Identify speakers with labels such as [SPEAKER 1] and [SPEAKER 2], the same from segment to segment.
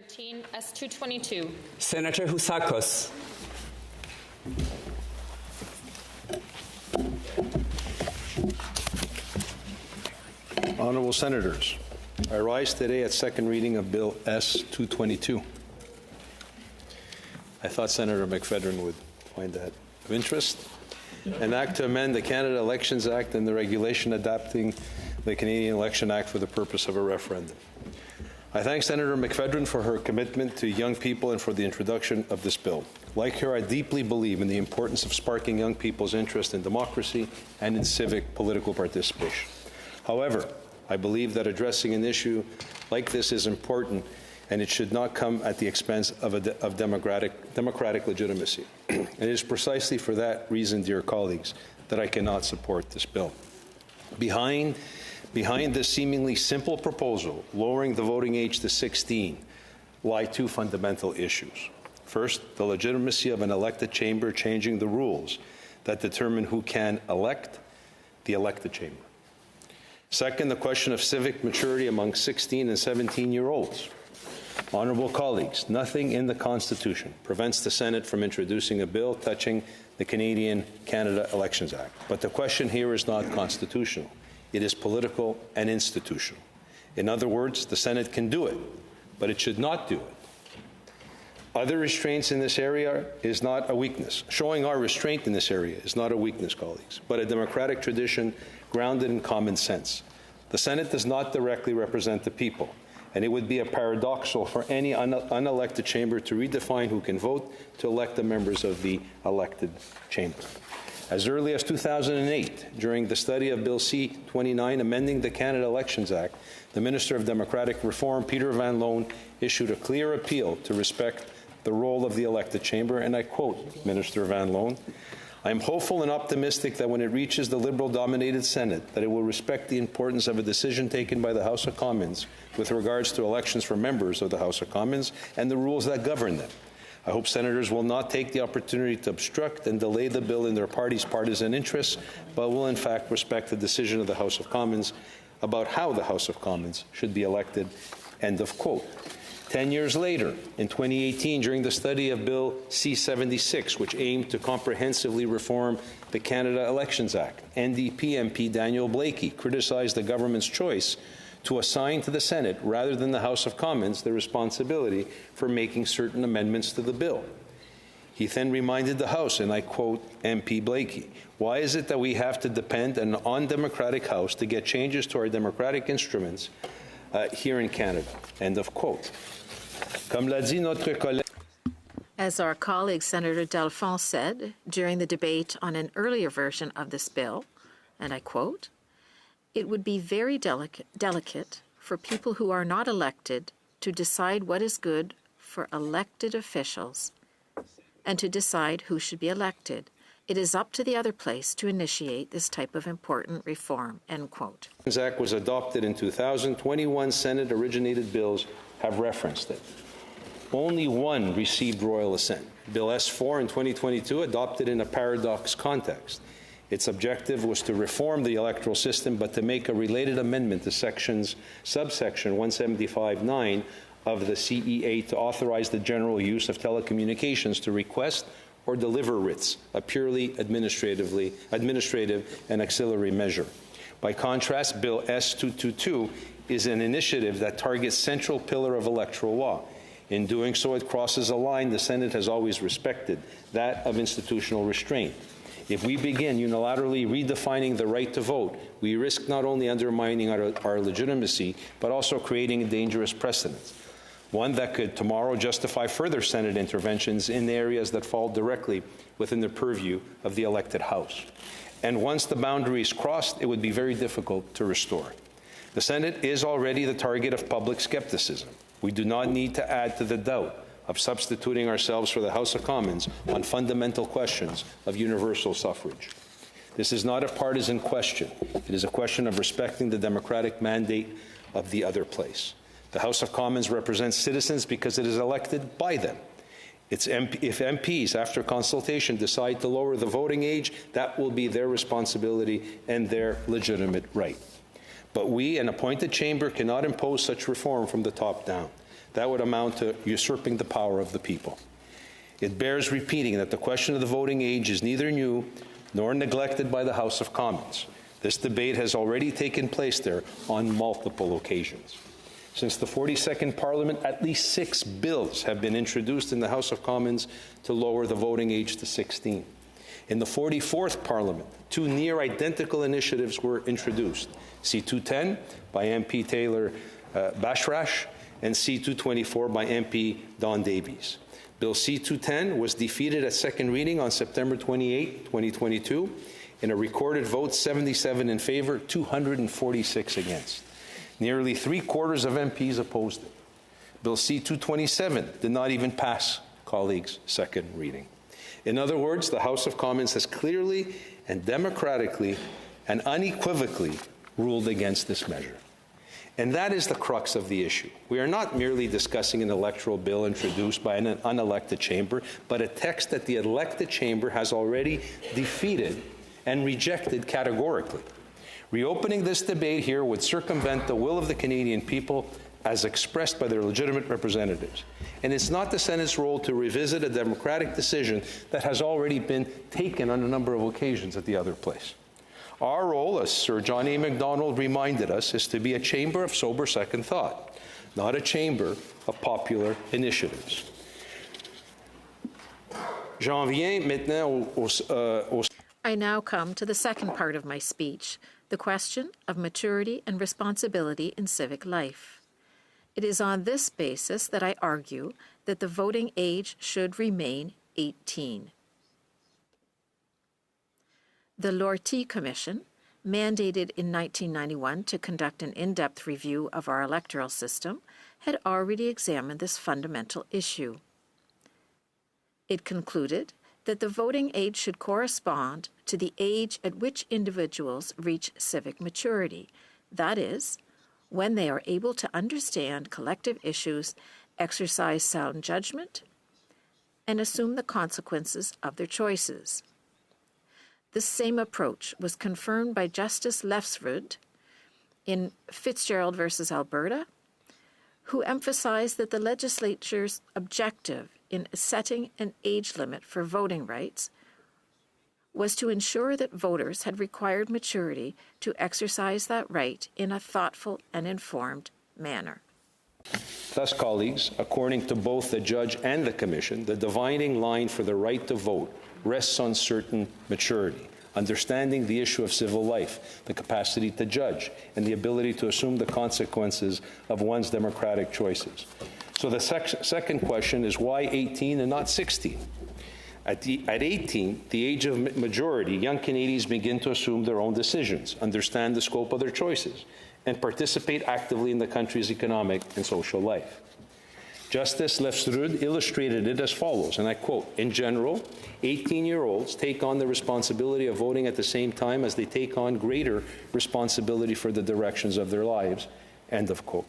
[SPEAKER 1] 13, S-222.
[SPEAKER 2] Senator Housakos.
[SPEAKER 3] Honourable Senators, I rise today at second reading of Bill S-222. I thought Senator McPhedran would find that of interest. An act to amend the Canada Elections Act and the regulation adapting the Canadian Election Act for the purpose of a referendum. I thank Senator McPhedran for her commitment to young people and for the introduction of this bill. Like her, I deeply believe in the importance of sparking young people's interest in democracy and in civic political participation. However, I believe that addressing an issue like this is important, and it should not come at the expense of democratic legitimacy. And it is precisely for that reason, dear colleagues, that I cannot support this bill. Behind this seemingly simple proposal, lowering the voting age to 16, lie two fundamental issues. First, the legitimacy of an elected chamber changing the rules that determine who can elect the elected chamber. Second, the question of civic maturity among 16 and 17-year-olds. Honourable colleagues, nothing in the Constitution prevents the Senate from introducing a bill touching the Canada Elections Act. But the question here is not constitutional. It is political and institutional. In other words, the Senate can do it, but it should not do it. Other restraints in this area is not a weakness. Showing our restraint in this area is not a weakness, colleagues, but a democratic tradition grounded in common sense. The Senate does not directly represent the people, and it would be a paradoxal for any unelected chamber to redefine who can vote to elect the members of the elected chamber. As early as 2008, during the study of Bill C-29, amending the Canada Elections Act, the Minister of Democratic Reform, Peter Van Loan, issued a clear appeal to respect the role of the elected chamber, and I quote Minister Van Loan, "I am hopeful and optimistic that when it reaches the Liberal-dominated Senate, that it will respect the importance of a decision taken by the House of Commons with regards to elections for members of the House of Commons and the rules that govern them. I hope senators will not take the opportunity to obstruct and delay the bill in their party's partisan interests, but will in fact respect the decision of the House of Commons about how the House of Commons should be elected." End of quote. 10 years later, in 2018, during the study of Bill C-76, which aimed to comprehensively reform the Canada Elections Act, NDP MP Daniel Blakey criticized the government's choice to assign to the Senate, rather than the House of Commons, the responsibility for making certain amendments to the bill. He then reminded the House, and I quote MP Blakey, "Why is it that we have to depend on an undemocratic House to get changes to our democratic instruments here in Canada?" End of quote.
[SPEAKER 4] As our colleague Senator Delphine said during the debate on an earlier version of this bill, and I quote, "It would be very delicate for people who are not elected to decide what is good for elected officials and to decide who should be elected. It is up to the other place to initiate this type of important reform," end quote.
[SPEAKER 3] The Act was adopted in 2000. 21 Senate-originated bills have referenced it. Only one received royal assent. Bill S-4 in 2022, adopted in a paradox context. Its objective was to reform the electoral system, but to make a related amendment to subsection 175(9) of the CEA to authorize the general use of telecommunications to request or deliver writs, a purely administrative and auxiliary measure. By contrast, Bill S-222 is an initiative that targets central pillar of electoral law. In doing so, it crosses a line the Senate has always respected, that of institutional restraint. If we begin unilaterally redefining the right to vote, we risk not only undermining our legitimacy, but also creating a dangerous precedent, one that could tomorrow justify further Senate interventions in areas that fall directly within the purview of the elected House. And once the boundary is crossed, it would be very difficult to restore. The Senate is already the target of public skepticism. We do not need to add to the doubt of substituting ourselves for the House of Commons on fundamental questions of universal suffrage. This is not a partisan question. It is a question of respecting the democratic mandate of the other place. The House of Commons represents citizens because it is elected by them. If MPs, after consultation, decide to lower the voting age, that will be their responsibility and their legitimate right. But we, an appointed chamber, cannot impose such reform from the top down. That would amount to usurping the power of the people. It bears repeating that the question of the voting age is neither new nor neglected by the House of Commons. This debate has already taken place there on multiple occasions. Since the 42nd Parliament, at least 6 bills have been introduced in the House of Commons to lower the voting age to 16. In the 44th Parliament, 2 near-identical initiatives were introduced, C-210 by MP Taylor Bashrash and C-224 by MP Don Davies. Bill C-210 was defeated at second reading on September 28, 2022, in a recorded vote 77 in favor, 246 against. Nearly 3/4 of MPs opposed it. Bill C-227 did not even pass, colleagues, second reading. In other words, the House of Commons has clearly and democratically and unequivocally ruled against this measure. And that is the crux of the issue. We are not merely discussing an electoral bill introduced by an unelected chamber, but a text that the elected chamber has already defeated and rejected categorically. Reopening this debate here would circumvent the will of the Canadian people as expressed by their legitimate representatives. And it's not the Senate's role to revisit a democratic decision that has already been taken on a number of occasions at the other place. Our role, as Sir John A. Macdonald reminded us, is to be a chamber of sober second thought, not a chamber of popular initiatives. J'en viens maintenant au
[SPEAKER 4] I now come to the second part of my speech, the question of maturity and responsibility in civic life. It is on this basis that I argue that the voting age should remain 18. The Lortie Commission, mandated in 1991 to conduct an in-depth review of our electoral system, had already examined this fundamental issue. It concluded that the voting age should correspond to the age at which individuals reach civic maturity, that is, when they are able to understand collective issues, exercise sound judgment, and assume the consequences of their choices. This same approach was confirmed by Justice Lefsrud in Fitzgerald versus Alberta, who emphasized that the legislature's objective in setting an age limit for voting rights was to ensure that voters had required maturity to exercise that right in a thoughtful and informed manner.
[SPEAKER 3] Thus, colleagues, according to both the judge and the commission, the dividing line for the right to vote rests on certain maturity, understanding the issue of civil life, the capacity to judge, and the ability to assume the consequences of one's democratic choices. So the second question is, why 18 and not 16? At 18, the age of majority, young Canadians begin to assume their own decisions, understand the scope of their choices, and participate actively in the country's economic and social life. Justice Lefsrud illustrated it as follows, and I quote, "In general, 18-year-olds take on the responsibility of voting at the same time as they take on greater responsibility for the directions of their lives," end of quote.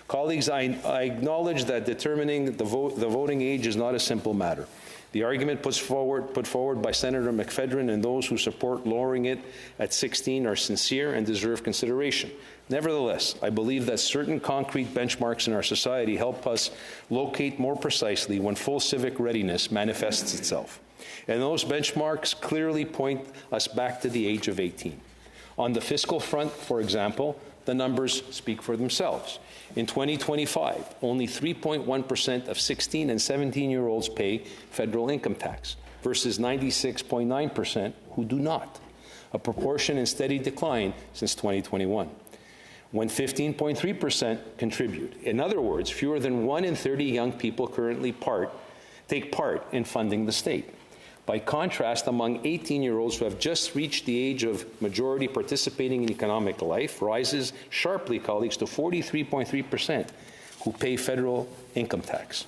[SPEAKER 3] Colleagues, I acknowledge that determining the voting age is not a simple matter. The argument put forward by Senator McPhedran and those who support lowering it at 16 are sincere and deserve consideration. Nevertheless, I believe that certain concrete benchmarks in our society help us locate more precisely when full civic readiness manifests itself. And those benchmarks clearly point us back to the age of 18. On the fiscal front, for example, the numbers speak for themselves. In 2025, only 3.1% of 16 and 17-year-olds pay federal income tax versus 96.9% who do not, a proportion in steady decline since 2021, when 15.3% contribute. In other words, fewer than 1 in 30 young people currently take part in funding the state. By contrast, among 18-year-olds who have just reached the age of majority participating in economic life rises sharply, colleagues, to 43.3% who pay federal income tax.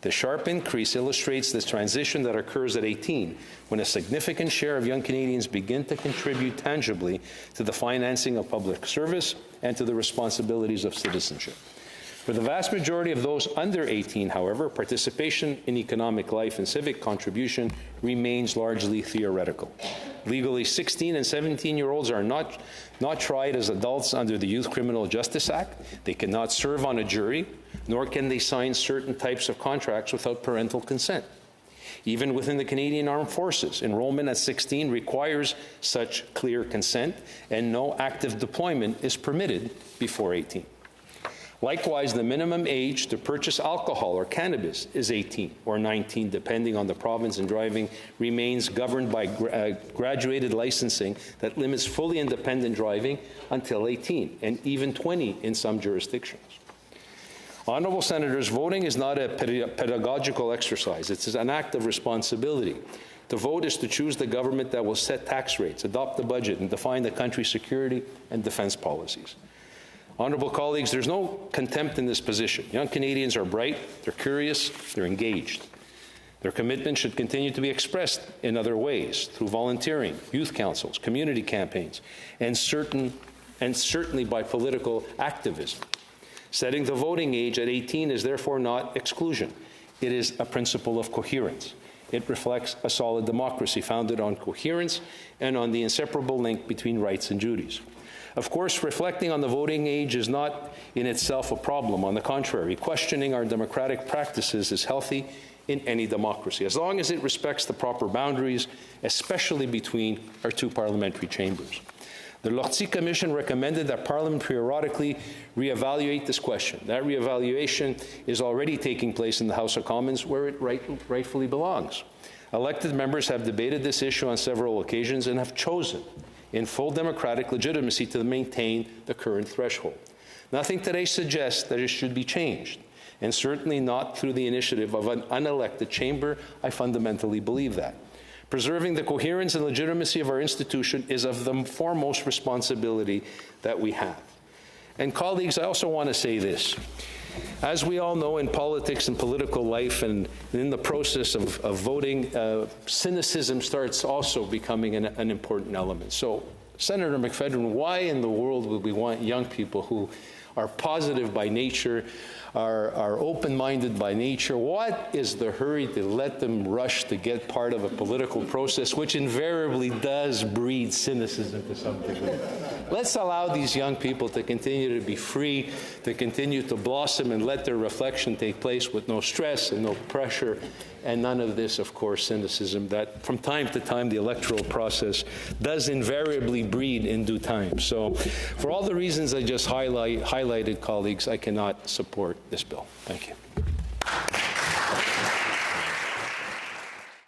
[SPEAKER 3] The sharp increase illustrates the transition that occurs at 18, when a significant share of young Canadians begin to contribute tangibly to the financing of public service and to the responsibilities of citizenship. For the vast majority of those under 18, however, participation in economic life and civic contribution remains largely theoretical. Legally, 16 and 17-year-olds are not tried as adults under the Youth Criminal Justice Act. They cannot serve on a jury, nor can they sign certain types of contracts without parental consent. Even within the Canadian Armed Forces, enrollment at 16 requires such clear consent, and no active deployment is permitted before 18. Likewise, the minimum age to purchase alcohol or cannabis is 18 or 19, depending on the province, and driving remains governed by graduated licensing that limits fully independent driving until 18, and even 20 in some jurisdictions. Honourable Senators, voting is not a pedagogical exercise. It's an act of responsibility. To vote is to choose the government that will set tax rates, adopt the budget, and define the country's security and defence policies. Honourable colleagues, there's no contempt in this position. Young Canadians are bright, they're curious, they're engaged. Their commitment should continue to be expressed in other ways, through volunteering, youth councils, community campaigns, and certainly by political activism. Setting the voting age at 18 is therefore not exclusion. It is a principle of coherence. It reflects a solid democracy founded on coherence and on the inseparable link between rights and duties. Of course, reflecting on the voting age is not in itself a problem. On the contrary, questioning our democratic practices is healthy in any democracy, as long as it respects the proper boundaries, especially between our two parliamentary chambers. The Lortie Commission recommended that Parliament periodically reevaluate this question. That reevaluation is already taking place in the House of Commons, where it rightfully belongs. Elected members have debated this issue on several occasions and have chosen, in full democratic legitimacy, to maintain the current threshold. Nothing today suggests that it should be changed, and certainly not through the initiative of an unelected chamber. I fundamentally believe that. Preserving the coherence and legitimacy of our institution is of the foremost responsibility that we have. And colleagues, I also want to say this. As we all know, in politics and political life and in the process of voting, cynicism starts also becoming an important element. So, Senator McPhedran, why in the world would we want young people who are positive by nature, are open-minded by nature? What is the hurry to let them rush to get part of a political process which invariably does breed cynicism to some degree? Let's allow these young people to continue to be free, to continue to blossom, and let their reflection take place with no stress and no pressure, and none of this, of course, cynicism that from time to time the electoral process does invariably breed in due time. So for all the reasons I just highlighted, colleagues, I cannot support this bill. Thank you.